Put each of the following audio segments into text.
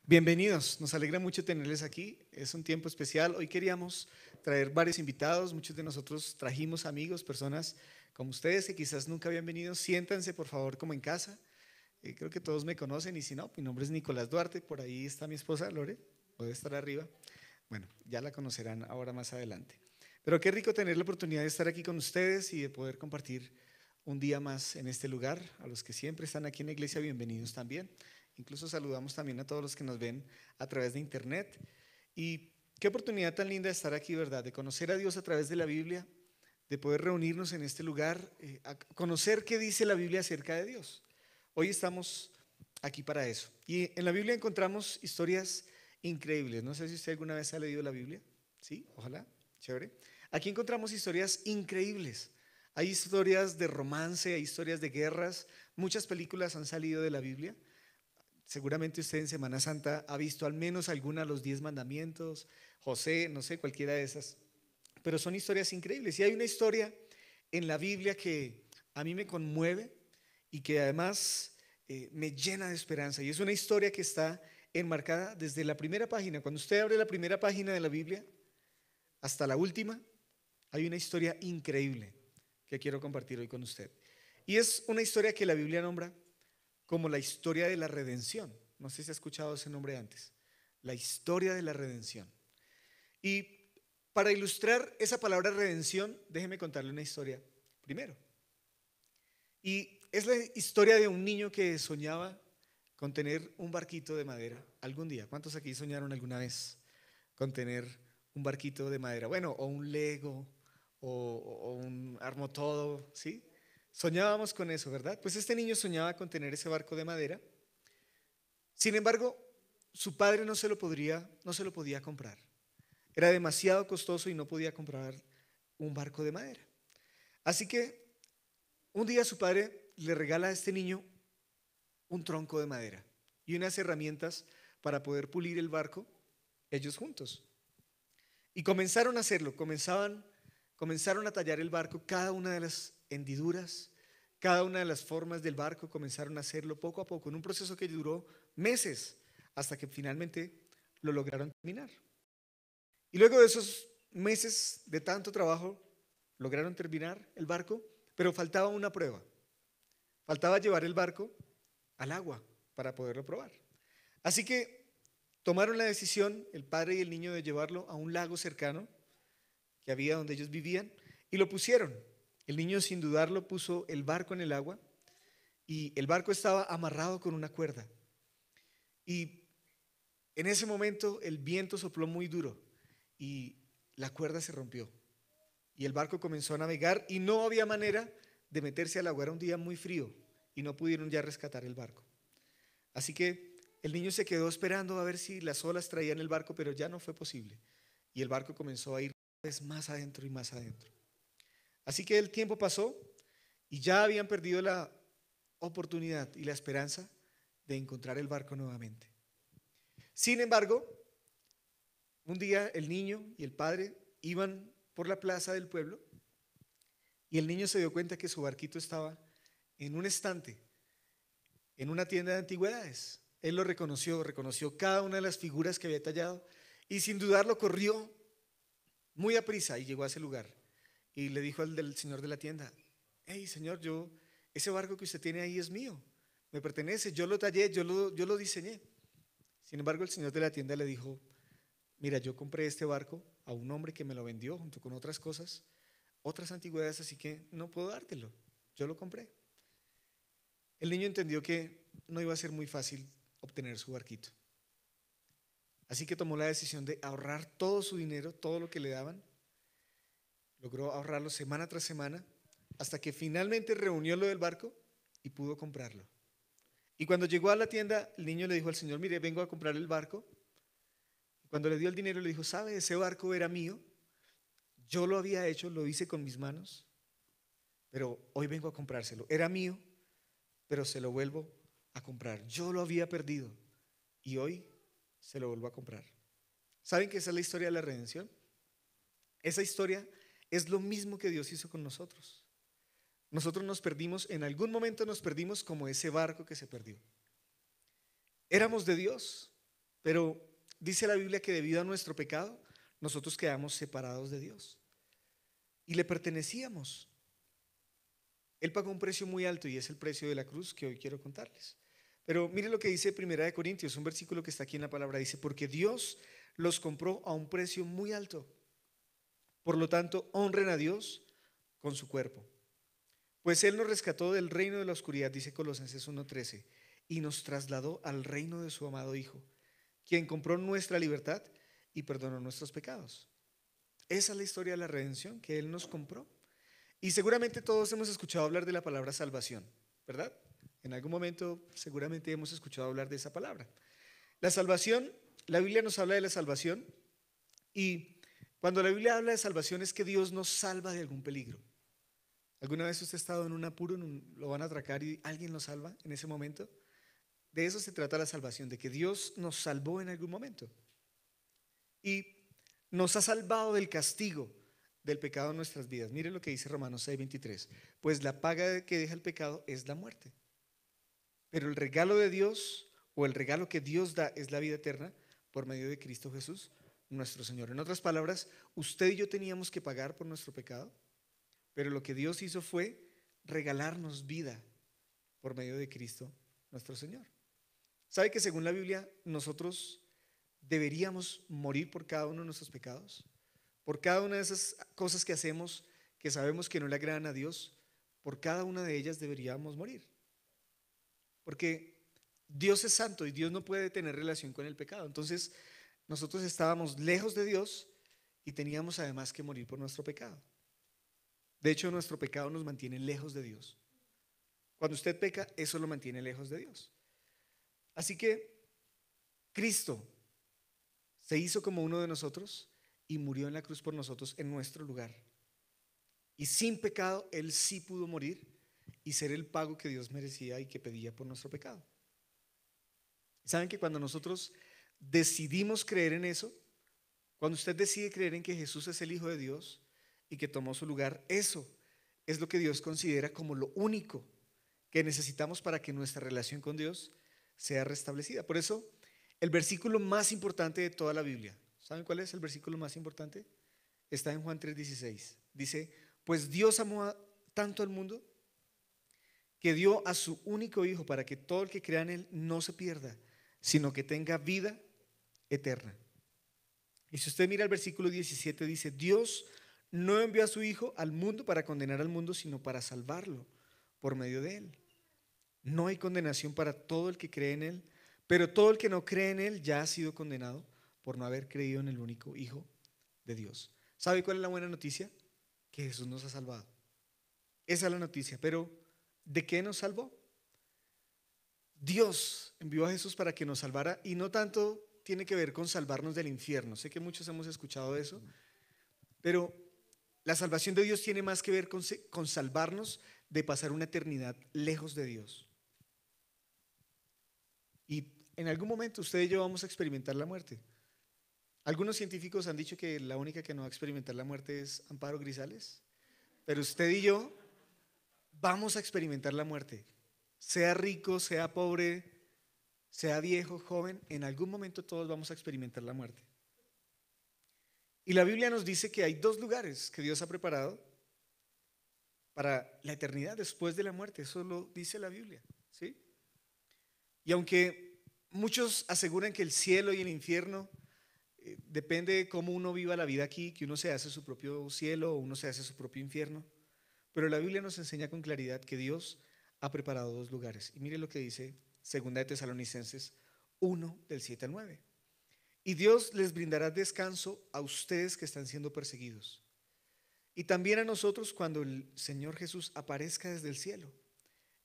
Bienvenidos, nos alegra mucho tenerles aquí, es un tiempo especial. Hoy queríamos traer varios invitados, muchos de nosotros trajimos amigos, personas como ustedes que quizás nunca habían venido. Siéntanse por favor como en casa. Creo que todos me conocen y si no, mi nombre es Nicolás Duarte, por ahí está mi esposa Lore, puede estar arriba. Bueno, ya la conocerán ahora más adelante. Pero qué rico tener la oportunidad de estar aquí con ustedes y de poder compartir un día más en este lugar. A los que siempre están aquí en la iglesia, bienvenidos también. Incluso saludamos también a todos los que nos ven a través de internet. Y qué oportunidad tan linda de estar aquí, ¿verdad? De conocer a Dios a través de la Biblia, de poder reunirnos en este lugar, a conocer qué dice la Biblia acerca de Dios. Hoy estamos aquí para eso. Y en la Biblia encontramos historias increíbles. No sé si usted alguna vez ha leído la Biblia. Sí, ojalá, chévere. Aquí encontramos historias increíbles. Hay historias de romance, hay historias de guerras. Muchas películas han salido de la Biblia. Seguramente usted en Semana Santa ha visto al menos alguna de los 10 mandamientos, José, no sé, cualquiera de esas. Pero son historias increíbles. Y hay una historia en la Biblia que a mí me conmueve y que además me llena de esperanza. Y es una historia que está enmarcada desde la primera página. Cuando usted abre la primera página de la Biblia hasta la última, hay una historia increíble que quiero compartir hoy con usted. Y es una historia que la Biblia nombra como la historia de la redención. No sé si ha escuchado ese nombre antes. La historia de la redención. Y para ilustrar esa palabra redención, déjeme contarle una historia primero. Y es la historia de un niño que soñaba con tener un barquito de madera algún día. ¿Cuántos aquí soñaron alguna vez con tener un barquito de madera? Bueno, o un Lego o un armotodo, ¿sí? Soñábamos con eso, ¿verdad? Pues este niño soñaba con tener ese barco de madera. Sin embargo, su padre no se lo podía comprar. Era demasiado costoso y no podía comprar un barco de madera. Así que un día su padre le regala a este niño un tronco de madera y unas herramientas para poder pulir el barco ellos juntos. Y comenzaron a hacerlo, comenzaron a tallar el barco, cada una de las hendiduras, cada una de las formas del barco, comenzaron a hacerlo poco a poco, en un proceso que duró meses, hasta que finalmente lo lograron terminar. Y luego de esos meses de tanto trabajo, lograron terminar el barco, pero faltaba una prueba. Faltaba llevar el barco al agua para poderlo probar. Así que tomaron la decisión, el padre y el niño, de llevarlo a un lago cercano que había donde ellos vivían y lo pusieron. El niño, sin dudarlo, puso el barco en el agua y el barco estaba amarrado con una cuerda. Y en ese momento el viento sopló muy duro y la cuerda se rompió. Y el barco comenzó a navegar y no había manera de meterse al agua. Era un día muy frío y no pudieron ya rescatar el barco. Así que el niño se quedó esperando a ver si las olas traían el barco, pero ya no fue posible. Y el barco comenzó a ir cada vez más adentro y más adentro. Así que el tiempo pasó y ya habían perdido la oportunidad y la esperanza de encontrar el barco nuevamente. Sin embargo, un día el niño y el padre iban por la plaza del pueblo y el niño se dio cuenta que su barquito estaba en un estante, en una tienda de antigüedades. Él lo reconoció, reconoció cada una de las figuras que había tallado y sin dudarlo corrió muy a prisa y llegó a ese lugar. Y le dijo al del señor de la tienda: hey señor, ese barco que usted tiene ahí es mío, me pertenece, yo lo tallé, yo lo diseñé. Sin embargo, el señor de la tienda le dijo: mira, yo compré este barco a un hombre que me lo vendió junto con otras cosas, otras antigüedades, así que no puedo dártelo, yo lo compré. El niño entendió que no iba a ser muy fácil obtener su barquito. Así que tomó la decisión de ahorrar todo su dinero, todo lo que le daban. Logró ahorrarlo semana tras semana hasta que finalmente reunió lo del barco y pudo comprarlo. Y cuando llegó a la tienda, el niño le dijo al señor: mire, vengo a comprar el barco. Y cuando le dio el dinero, le dijo: ¿sabe? Ese barco era mío. Yo lo había hecho, lo hice con mis manos, pero hoy vengo a comprárselo. Era mío, pero se lo vuelvo a comprar. Yo lo había perdido y hoy se lo vuelvo a comprar. ¿Saben que esa es la historia de la redención? Esa historia es lo mismo que Dios hizo con nosotros. Nosotros nos perdimos, en algún momento nos perdimos como ese barco que se perdió. Éramos de Dios, Pero dice la Biblia que debido a nuestro pecado, nosotros quedamos separados de Dios y le pertenecíamos. Él pagó un precio muy alto y es el precio de la cruz que hoy quiero contarles. Pero mire lo que dice Primera de Corintios, un versículo que está aquí en la palabra, dice, porque Dios los compró a un precio muy alto. Por lo tanto, honren a Dios con su cuerpo. Pues Él nos rescató del reino de la oscuridad, dice Colosenses 1:13, y nos trasladó al reino de su amado Hijo, quien compró nuestra libertad y perdonó nuestros pecados. Esa es la historia de la redención, que Él nos compró. Y seguramente todos hemos escuchado hablar de la palabra salvación, ¿verdad? En algún momento seguramente hemos escuchado hablar de esa palabra. La salvación, la Biblia nos habla de la salvación y cuando la Biblia habla de salvación es que Dios nos salva de algún peligro. ¿Alguna vez usted ha estado en un apuro, lo van a atracar y alguien lo salva en ese momento? De eso se trata la salvación, de que Dios nos salvó en algún momento y nos ha salvado del castigo del pecado en nuestras vidas. Mire lo que dice Romanos 6:23. Pues la paga que deja el pecado es la muerte. Pero el regalo de Dios, o el regalo que Dios da, es la vida eterna por medio de Cristo Jesús, nuestro Señor. En otras palabras, usted y yo teníamos que pagar por nuestro pecado, pero lo que Dios hizo fue regalarnos vida por medio de Cristo, nuestro Señor. ¿Sabe que según la Biblia nosotros deberíamos morir por cada uno de nuestros pecados? Por cada una de esas cosas que hacemos que sabemos que no le agradan a Dios, por cada una de ellas deberíamos morir. Porque Dios es santo y Dios no puede tener relación con el pecado. Entonces nosotros estábamos lejos de Dios y teníamos además que morir por nuestro pecado. De hecho, nuestro pecado nos mantiene lejos de Dios. Cuando usted peca, eso lo mantiene lejos de Dios. Así que Cristo se hizo como uno de nosotros y murió en la cruz por nosotros en nuestro lugar. Y sin pecado, Él sí pudo morir y ser el pago que Dios merecía y que pedía por nuestro pecado. ¿Saben que cuando nosotros decidimos creer en eso, cuando usted decide creer en que Jesús es el Hijo de Dios y que tomó su lugar, eso es lo que Dios considera como lo único que necesitamos para que nuestra relación con Dios sea restablecida? Por eso, el versículo más importante de toda la Biblia, ¿saben cuál es el versículo más importante? Está en Juan 3:16. Dice, pues Dios amó tanto al mundo que dio a su único Hijo para que todo el que crea en Él no se pierda, sino que tenga vida eterna. Y si usted mira el versículo 17, dice, Dios no envió a su Hijo al mundo para condenar al mundo, sino para salvarlo por medio de Él. No hay condenación para todo el que cree en Él, pero todo el que no cree en Él ya ha sido condenado por no haber creído en el único Hijo de Dios. ¿Sabe cuál es la buena noticia? Que Jesús nos ha salvado. Esa es la noticia. Pero ¿de qué nos salvó? Dios envió a Jesús para que nos salvara y no tanto tiene que ver con salvarnos del infierno. Sé que muchos hemos escuchado eso, pero la salvación de Dios tiene más que ver con salvarnos de pasar una eternidad lejos de Dios. Y en algún momento usted y yo vamos a experimentar la muerte. Algunos científicos han dicho que la única que no va a experimentar la muerte es Amparo Grisales, pero usted y yo vamos a experimentar la muerte. Sea rico, sea pobre, sea viejo, joven, en algún momento todos vamos a experimentar la muerte. Y la Biblia nos dice que hay dos lugares que Dios ha preparado para la eternidad después de la muerte. Eso lo dice la Biblia, ¿sí? Y aunque muchos aseguran que el cielo y el infierno depende de cómo uno viva la vida aquí, que uno se hace su propio cielo o uno se hace su propio infierno, pero la Biblia nos enseña con claridad que Dios ha preparado dos lugares. Y mire lo que dice 2 de Tesalonicenses 1, del 7 al 9. Y Dios les brindará descanso a ustedes que están siendo perseguidos. Y también a nosotros cuando el Señor Jesús aparezca desde el cielo.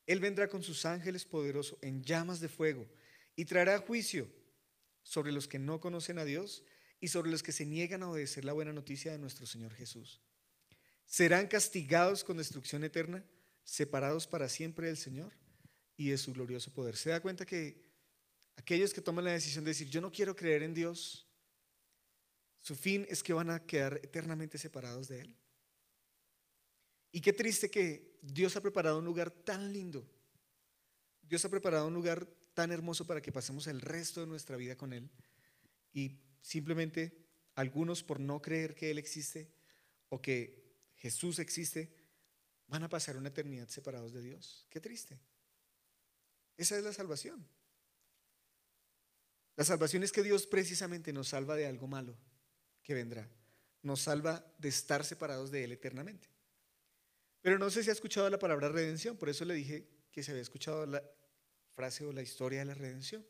Él vendrá con sus ángeles poderosos en llamas de fuego y traerá juicio sobre los que no conocen a Dios y sobre los que se niegan a obedecer la buena noticia de nuestro Señor Jesús. Serán castigados con destrucción eterna, separados para siempre del Señor y de su glorioso poder. ¿Se da cuenta que aquellos que toman la decisión de decir yo no quiero creer en Dios, su fin es que van a quedar eternamente separados de Él? Y qué triste que Dios ha preparado un lugar tan lindo, Dios ha preparado un lugar tan hermoso para que pasemos el resto de nuestra vida con Él, y simplemente algunos por no creer que Él existe o que Jesús existe, van a pasar una eternidad separados de Dios. Qué triste. Esa es la salvación. La salvación es que Dios precisamente nos salva de algo malo que vendrá. Nos salva de estar separados de Él eternamente. Pero no sé si ha escuchado la palabra redención, por eso le dije que se había escuchado la frase o la historia de la redención.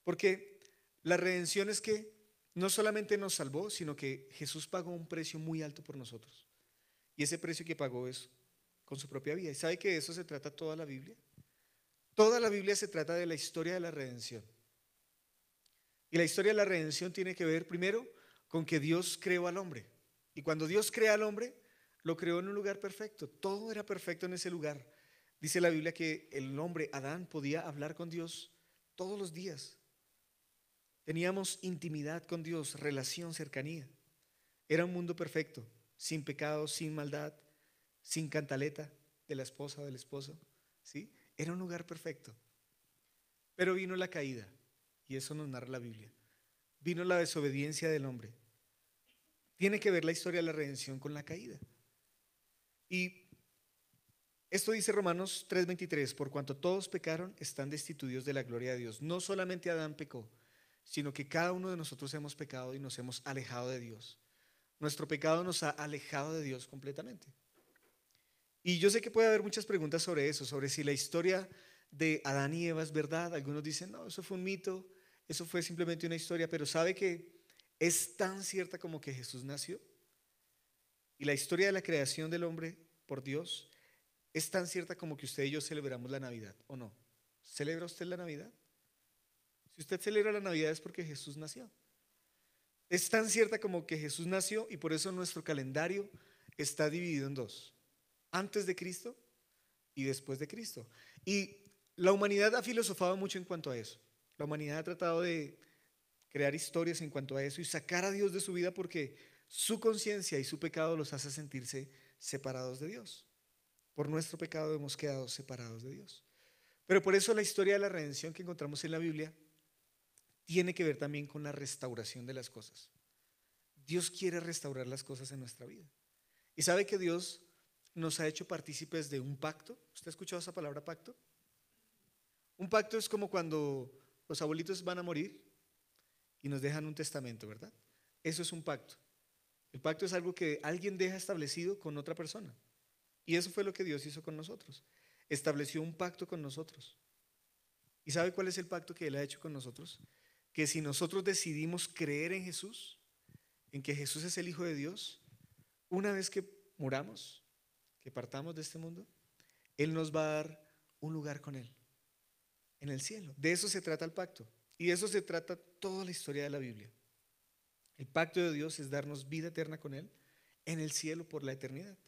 Porque la redención es que no solamente nos salvó, sino que Jesús pagó un precio muy alto por nosotros. Y ese precio que pagó es con su propia vida. ¿Y sabe que de eso se trata toda la Biblia? Toda la Biblia se trata de la historia de la redención. Y la historia de la redención tiene que ver primero con que Dios creó al hombre. Y cuando Dios crea al hombre, lo creó en un lugar perfecto. Todo era perfecto en ese lugar. Dice la Biblia que el hombre, Adán, podía hablar con Dios todos los días. Teníamos intimidad con Dios, relación, cercanía. Era un mundo perfecto, sin pecado, sin maldad, sin cantaleta de la esposa o del esposo. ¿Sí? Era un lugar perfecto. Pero vino la caída, y eso nos narra la Biblia. Vino la desobediencia del hombre. Tiene que ver la historia de la redención con la caída. Y esto dice Romanos 3:23, por cuanto todos pecaron, están destituidos de la gloria de Dios. No solamente Adán pecó, sino que cada uno de nosotros hemos pecado y nos hemos alejado de Dios. Nuestro pecado nos ha alejado de Dios completamente. Y yo sé que puede haber muchas preguntas sobre eso, sobre si la historia de Adán y Eva es verdad. Algunos dicen, no, eso fue un mito, eso fue simplemente una historia, pero ¿sabe que es tan cierta como que Jesús nació? Y la historia de la creación del hombre por Dios es tan cierta como que usted y yo celebramos la Navidad, ¿o no? ¿Celebra usted la Navidad? Si usted celebra la Navidad es porque Jesús nació. Es tan cierta como que Jesús nació y por eso nuestro calendario está dividido en dos: antes de Cristo y después de Cristo. Y la humanidad ha filosofado mucho en cuanto a eso. La humanidad ha tratado de crear historias en cuanto a eso y sacar a Dios de su vida porque su conciencia y su pecado los hace sentirse separados de Dios. Por nuestro pecado hemos quedado separados de Dios. Pero por eso la historia de la redención que encontramos en la Biblia tiene que ver también con la restauración de las cosas. Dios quiere restaurar las cosas en nuestra vida. Y sabe que Dios nos ha hecho partícipes de un pacto. ¿Usted ha escuchado esa palabra pacto? Un pacto es como cuando los abuelitos van a morir y nos dejan un testamento, ¿verdad? Eso es un pacto. El pacto es algo que alguien deja establecido con otra persona. Y eso fue lo que Dios hizo con nosotros. Estableció un pacto con nosotros. ¿Y sabe cuál es el pacto que Él ha hecho con nosotros? Que si nosotros decidimos creer en Jesús, en que Jesús es el Hijo de Dios, una vez que muramos, que partamos de este mundo, Él nos va a dar un lugar con Él, en el cielo. De eso se trata el pacto. Y de eso se trata toda la historia de la Biblia. El pacto de Dios es darnos vida eterna con Él en el cielo por la eternidad.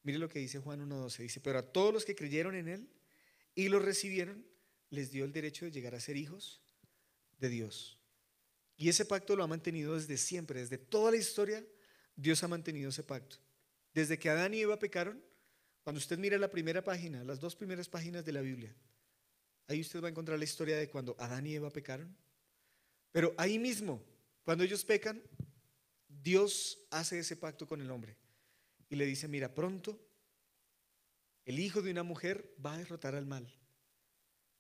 Mire lo que dice Juan 1:12. Dice, pero a todos los que creyeron en Él y lo recibieron, les dio el derecho de llegar a ser hijos de Dios. Y ese pacto lo ha mantenido desde siempre, desde toda la historia. Dios ha mantenido ese pacto. Desde que Adán y Eva pecaron, cuando usted mira la primera página, las dos primeras páginas de la Biblia, ahí usted va a encontrar la historia de cuando Adán y Eva pecaron. Pero ahí mismo, cuando ellos pecan, Dios hace ese pacto con el hombre y le dice, mira, pronto el hijo de una mujer va a derrotar al mal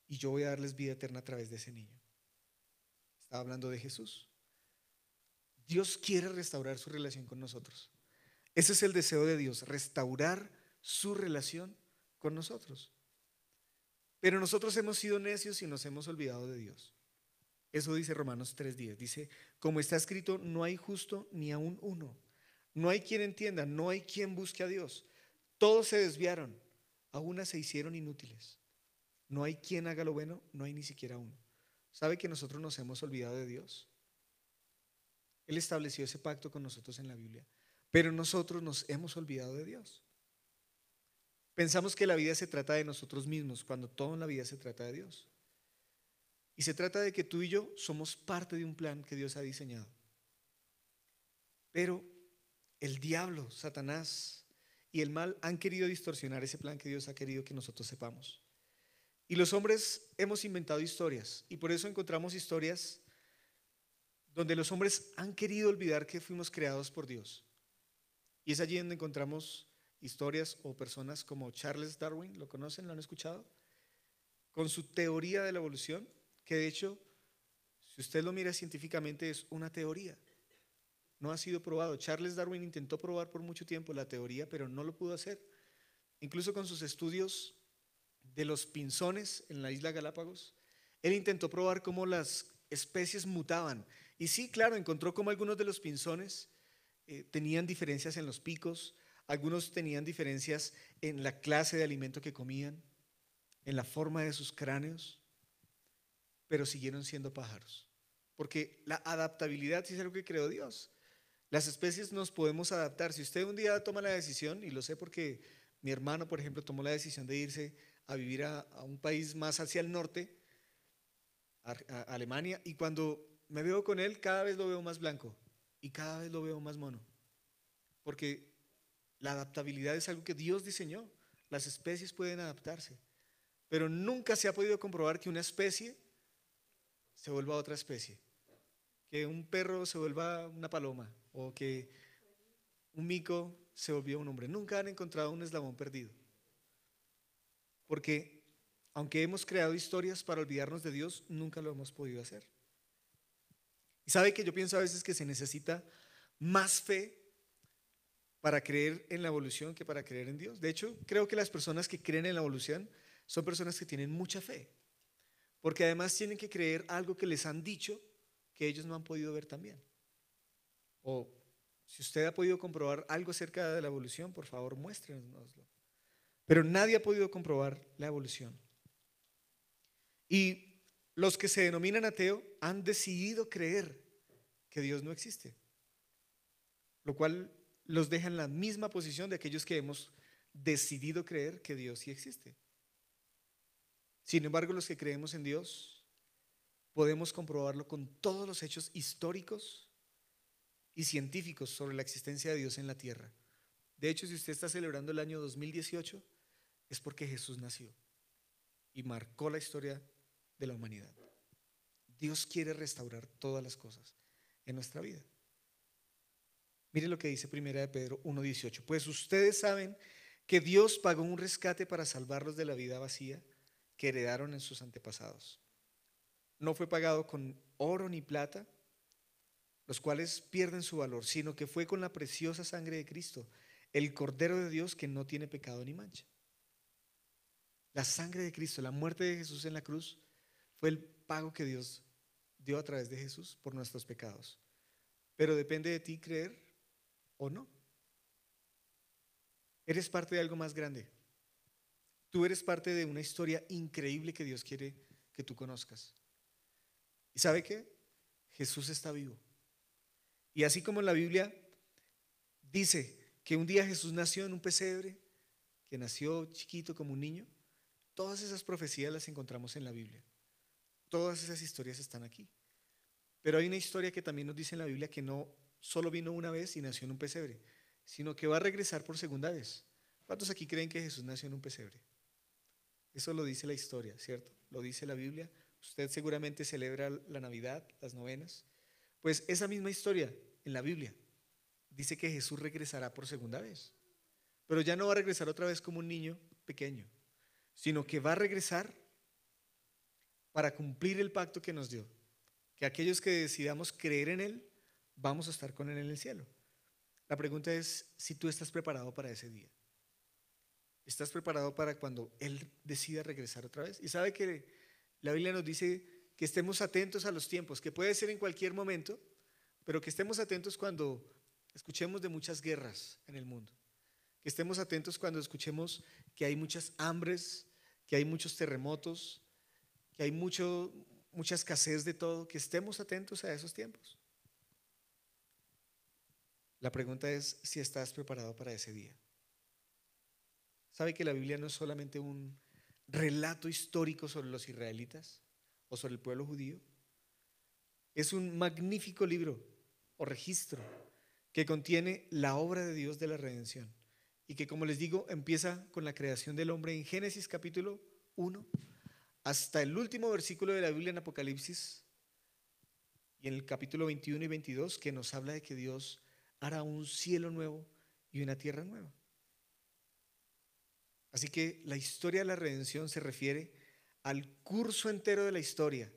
y yo voy a darles vida eterna a través de ese niño. Estaba hablando de Jesús. Dios quiere restaurar su relación con nosotros. Ese es el deseo de Dios, restaurar su relación con nosotros. Pero nosotros hemos sido necios y nos hemos olvidado de Dios. Eso dice Romanos 3:10. Dice, como está escrito, no hay justo ni aún uno. No hay quien entienda, no hay quien busque a Dios. Todos se desviaron, a una se hicieron inútiles. No hay quien haga lo bueno, no hay ni siquiera uno. ¿Sabe que nosotros nos hemos olvidado de Dios? Él estableció ese pacto con nosotros en la Biblia, pero nosotros nos hemos olvidado de Dios. Pensamos que la vida se trata de nosotros mismos, cuando todo en la vida se trata de Dios. Y se trata de que tú y yo somos parte de un plan que Dios ha diseñado. Pero el diablo, Satanás y el mal han querido distorsionar ese plan que Dios ha querido que nosotros sepamos. Y los hombres hemos inventado historias y por eso encontramos historias donde los hombres han querido olvidar que fuimos creados por Dios. Y es allí donde encontramos historias o personas como Charles Darwin, ¿lo conocen? ¿Lo han escuchado? Con su teoría de la evolución, que de hecho, si usted lo mira científicamente, es una teoría. No ha sido probado. Charles Darwin intentó probar por mucho tiempo la teoría, pero no lo pudo hacer. Incluso con sus estudios de los pinzones en la isla Galápagos, él intentó probar cómo las especies mutaban. Y sí, claro, encontró cómo algunos de los pinzones tenían diferencias en los picos, algunos tenían diferencias en la clase de alimento que comían, en la forma de sus cráneos, pero siguieron siendo pájaros. Porque la adaptabilidad sí es algo que creó Dios. Las especies nos podemos adaptar. Si usted un día toma la decisión, y lo sé porque mi hermano, por ejemplo, tomó la decisión de irse a vivir a un país más hacia el norte, a Alemania, y cuando me veo con él, cada vez lo veo más blanco y cada vez lo veo más mono. Porque la adaptabilidad es algo que Dios diseñó. Las especies pueden adaptarse, pero nunca se ha podido comprobar que una especie se vuelva otra especie, que un perro se vuelva una paloma o que un mico se volvió un hombre. Nunca han encontrado un eslabón perdido, porque aunque hemos creado historias para olvidarnos de Dios, nunca lo hemos podido hacer. Y sabe que yo pienso a veces que se necesita más fe para creer en la evolución que para creer en Dios. De hecho, creo que las personas que creen en la evolución son personas que tienen mucha fe, porque además tienen que creer algo que les han dicho que ellos no han podido ver también. O si usted ha podido comprobar algo acerca de la evolución, por favor, muéstrenoslo. Pero nadie ha podido comprobar la evolución. Y los que se denominan ateo han decidido creer que Dios no existe, lo cual los deja en la misma posición de aquellos que hemos decidido creer que Dios sí existe. Sin embargo, los que creemos en Dios podemos comprobarlo con todos los hechos históricos y científicos sobre la existencia de Dios en la tierra. De hecho, si usted está celebrando el año 2018, es porque Jesús nació y marcó la historia de la humanidad. Dios quiere restaurar todas las cosas en nuestra vida. Mire lo que dice 1 de Pedro 1:18. Pues ustedes saben que Dios pagó un rescate para salvarlos de la vida vacía que heredaron en sus antepasados. No fue pagado con oro ni plata, los cuales pierden su valor, sino que fue con la preciosa sangre de Cristo, el Cordero de Dios que no tiene pecado ni mancha. La sangre de Cristo, la muerte de Jesús en la cruz, fue el pago que Dios dio a través de Jesús por nuestros pecados. Pero depende de ti creer o no. Eres parte de algo más grande. Tú eres parte de una historia increíble que Dios quiere que tú conozcas. ¿Y sabe qué? Jesús está vivo. Y así como en la Biblia dice que un día Jesús nació en un pesebre, que nació chiquito como un niño, todas esas profecías las encontramos en la Biblia. Todas esas historias están aquí. Pero hay una historia que también nos dice en la Biblia que no solo vino una vez y nació en un pesebre, sino que va a regresar por segunda vez. ¿Cuántos aquí creen que Jesús nació en un pesebre? Eso lo dice la historia, ¿cierto? Lo dice la Biblia. Usted seguramente celebra la Navidad, las novenas. Pues esa misma historia en la Biblia dice que Jesús regresará por segunda vez. Pero ya no va a regresar otra vez como un niño pequeño, sino que va a regresar para cumplir el pacto que nos dio. Que aquellos que decidamos creer en Él, vamos a estar con Él en el cielo. La pregunta es si tú estás preparado para ese día. ¿Estás preparado para cuando Él decida regresar otra vez? Y sabe que la Biblia nos dice que estemos atentos a los tiempos, que puede ser en cualquier momento, pero que estemos atentos cuando escuchemos de muchas guerras en el mundo. Que estemos atentos cuando escuchemos que hay muchas hambres, que hay muchos terremotos, que hay mucha escasez de todo, que estemos atentos a esos tiempos. La pregunta es si estás preparado para ese día. ¿Sabe que la Biblia no es solamente un relato histórico sobre los israelitas o sobre el pueblo judío? Es un magnífico libro o registro que contiene la obra de Dios de la redención y que, como les digo, empieza con la creación del hombre en Génesis capítulo 1 hasta el último versículo de la Biblia en Apocalipsis, y en el capítulo 21 y 22 que nos habla de que Dios hará un cielo nuevo y una tierra nueva. Así que la historia de la redención se refiere al curso entero de la historia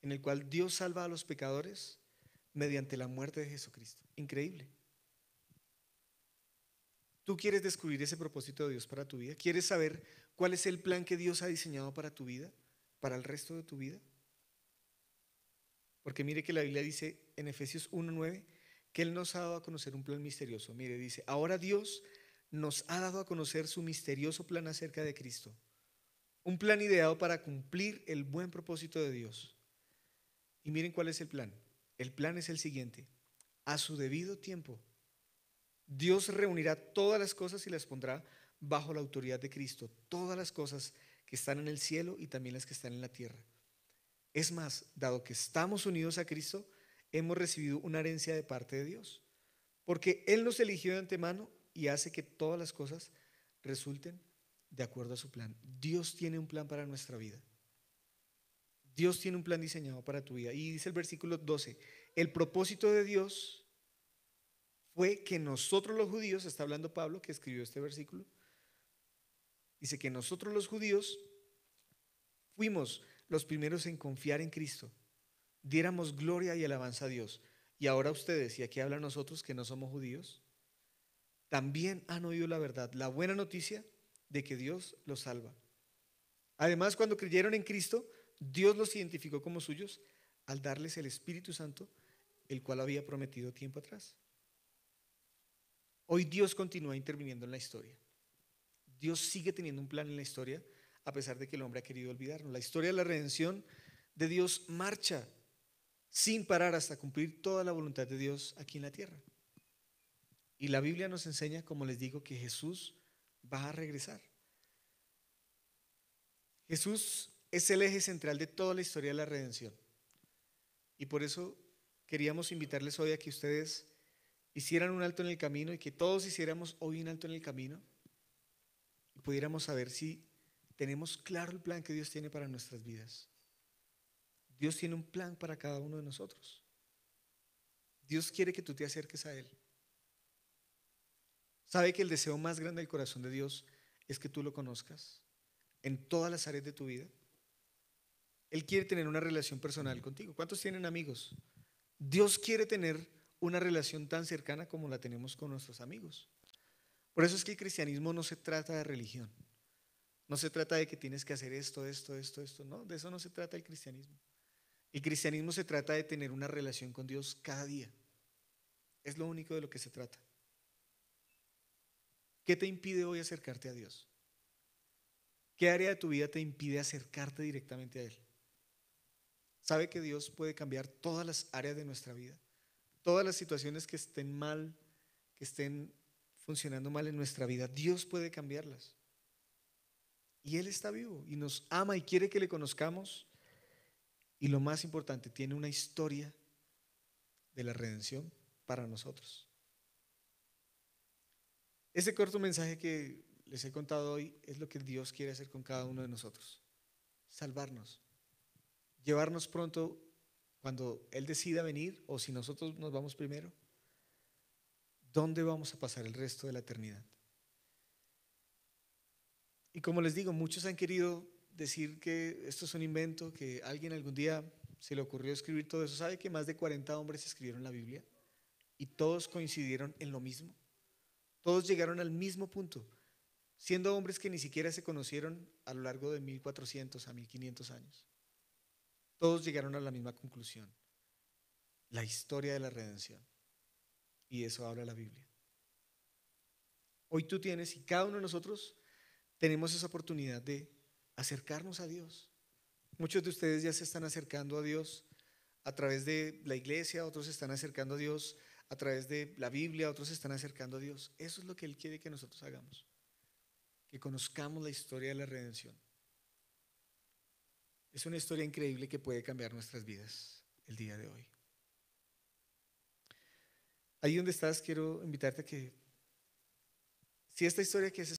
en el cual Dios salva a los pecadores mediante la muerte de Jesucristo. Increíble. ¿Tú quieres descubrir ese propósito de Dios para tu vida? ¿Quieres saber cuál es el plan que Dios ha diseñado para tu vida, para el resto de tu vida? Porque mire que la Biblia dice en Efesios 1:9 que Él nos ha dado a conocer un plan misterioso. Mire, dice, ahora Dios nos ha dado a conocer su misterioso plan acerca de Cristo. Un plan ideado para cumplir el buen propósito de Dios. Y miren cuál es el plan. El plan es el siguiente. A su debido tiempo, Dios reunirá todas las cosas y las pondrá bajo la autoridad de Cristo. Todas las cosas que están en el cielo y también las que están en la tierra. Es más, dado que estamos unidos a Cristo, hemos recibido una herencia de parte de Dios. Porque Él nos eligió de antemano y hace que todas las cosas resulten de acuerdo a su plan. Dios tiene un plan para nuestra vida. Dios tiene un plan diseñado para tu vida. Y dice el versículo 12, el propósito de Dios fue que nosotros los judíos, está hablando Pablo que escribió este versículo, dice que nosotros los judíos fuimos los primeros en confiar en Cristo, diéramos gloria y alabanza a Dios. Y ahora ustedes, y aquí hablan nosotros que no somos judíos, también han oído la verdad, la buena noticia de que Dios los salva. Además, cuando creyeron en Cristo, Dios los identificó como suyos al darles el Espíritu Santo, el cual había prometido tiempo atrás. Hoy Dios continúa interviniendo en la historia. Dios sigue teniendo un plan en la historia a pesar de que el hombre ha querido olvidarnos. La historia de la redención de Dios marcha sin parar hasta cumplir toda la voluntad de Dios aquí en la tierra. Y la Biblia nos enseña, como les digo, que Jesús va a regresar. Jesús es el eje central de toda la historia de la redención. Y por eso queríamos invitarles hoy a que ustedes hicieran un alto en el camino y que todos hiciéramos hoy un alto en el camino y pudiéramos saber si tenemos claro el plan que Dios tiene para nuestras vidas. Dios tiene un plan para cada uno de nosotros. Dios quiere que tú te acerques a Él. ¿Sabe que el deseo más grande del corazón de Dios es que tú lo conozcas en todas las áreas de tu vida? Él quiere tener una relación personal contigo. ¿Cuántos tienen amigos? Dios quiere tener una relación tan cercana como la tenemos con nuestros amigos. Por eso es que el cristianismo no se trata de religión. No se trata de que tienes que hacer esto. No, de eso no se trata el cristianismo. El cristianismo se trata de tener una relación con Dios cada día. Es lo único de lo que se trata. ¿Qué te impide hoy acercarte a Dios? ¿Qué área de tu vida te impide acercarte directamente a Él? ¿Sabe que Dios puede cambiar todas las áreas de nuestra vida? Todas las situaciones que estén mal, que estén funcionando mal en nuestra vida, Dios puede cambiarlas. Y Él está vivo y nos ama y quiere que le conozcamos. Y lo más importante, tiene una historia de la redención para nosotros. Este corto mensaje que les he contado hoy es lo que Dios quiere hacer con cada uno de nosotros. Salvarnos. Llevarnos pronto cuando Él decida venir o si nosotros nos vamos primero. ¿Dónde vamos a pasar el resto de la eternidad? Y como les digo, muchos han querido decir que esto es un invento, que alguien algún día se le ocurrió escribir todo eso. ¿Sabe que más de 40 hombres escribieron la Biblia? Y todos coincidieron en lo mismo. Todos llegaron al mismo punto, siendo hombres que ni siquiera se conocieron a lo largo de 1400 a 1500 años. Todos llegaron a la misma conclusión: la historia de la redención. Y eso habla la Biblia. Hoy tú tienes, y cada uno de nosotros tenemos esa oportunidad de acercarnos a Dios. Muchos de ustedes ya se están acercando a Dios a través de la iglesia, otros se están acercando a Dios a través de la Biblia, otros se están acercando a Dios. Eso es lo que Él quiere que nosotros hagamos, que conozcamos la historia de la redención. Es una historia increíble que puede cambiar nuestras vidas el día de hoy. Ahí donde estás, quiero invitarte a que, si esta historia que es